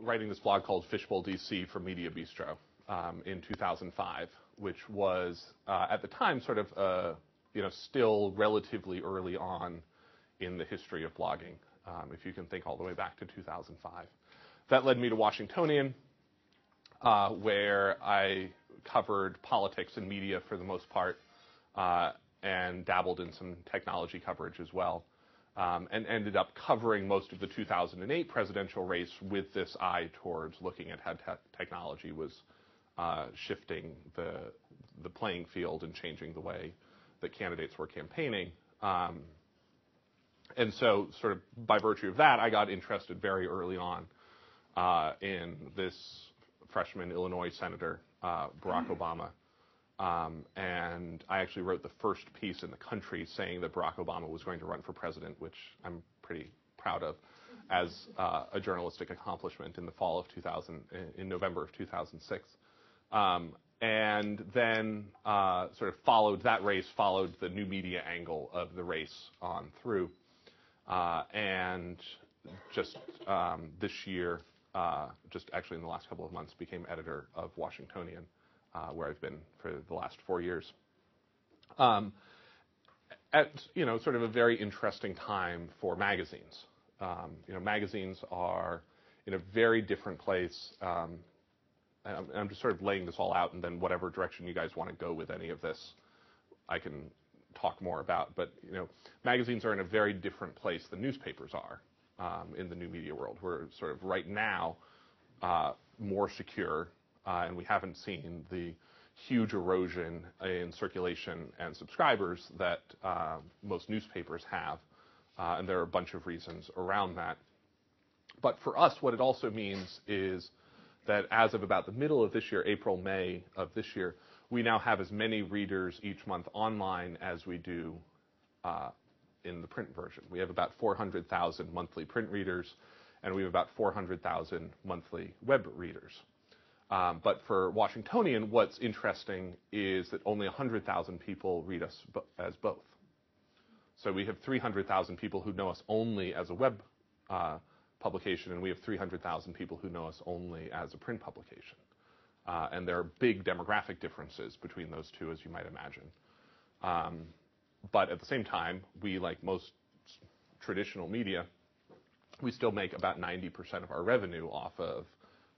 writing this blog called Fishbowl DC for Media Bistro in 2005, which was at the time sort of still relatively early on in the history of blogging, if you can think all the way back to 2005. That led me to Washingtonian, where I covered politics and media for the most part, and dabbled in some technology coverage as well, and ended up covering most of the 2008 presidential race with this eye towards looking at how technology was shifting the playing field and changing the way that candidates were campaigning. And so sort of by virtue of that, I got interested very early on in this freshman Illinois senator, Barack Obama. And I actually wrote the first piece in the country saying that Barack Obama was going to run for president, which I'm pretty proud of as a journalistic accomplishment in in November of 2006. And then sort of followed the new media angle of the race on through. And just this year, just actually in the last couple of months, became editor of Washingtonian, where I've been for the last 4 years. At sort of a very interesting time for magazines. Magazines are in a very different place. I'm just sort of laying this all out, and then whatever direction you guys want to go with any of this, I can talk more about. But magazines are in a very different place than newspapers are in the new media world. We're sort of right now more secure, and we haven't seen the huge erosion in circulation and subscribers that most newspapers have, and there are a bunch of reasons around that. But for us, what it also means is that as of about the middle of this year, April, May of this year, we now have as many readers each month online as we do in the print version. We have about 400,000 monthly print readers, and we have about 400,000 monthly web readers. But for Washingtonian, what's interesting is that only 100,000 people read us as both. So we have 300,000 people who know us only as a web publication, and we have 300,000 people who know us only as a print publication. And there are big demographic differences between those two, as you might imagine. But at the same time, we, like most traditional media, we still make about 90% of our revenue off of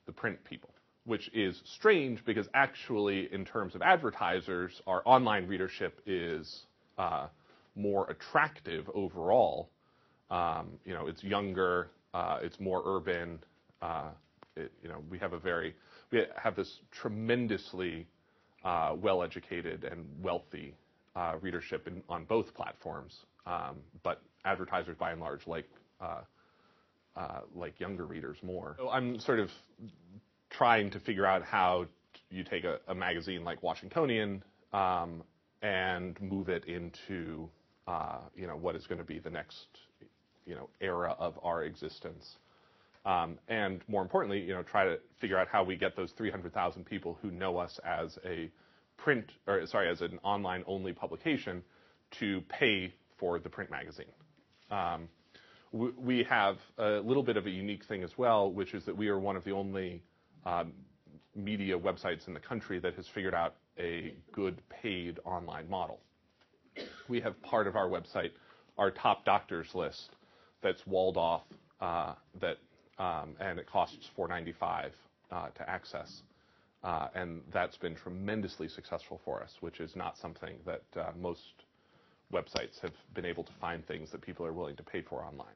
the print people, which is strange because actually, in terms of advertisers, our online readership is more attractive overall. It's younger, it's more urban. We have this tremendously well-educated and wealthy readership on both platforms, but advertisers, by and large, like younger readers more. So I'm sort of trying to figure out how you take a magazine like Washingtonian and move it into what is going to be the next era of our existence, and more importantly, try to figure out how we get those 300,000 people who know us as as an online-only publication to pay for the print magazine. We have a little bit of a unique thing as well, which is that we are one of the only media websites in the country that has figured out a good paid online model. We have part of our website, our top doctors list, that's walled off, and it costs $4.95 to access. And that's been tremendously successful for us, which is not something that most websites have been able to find things that people are willing to pay for online.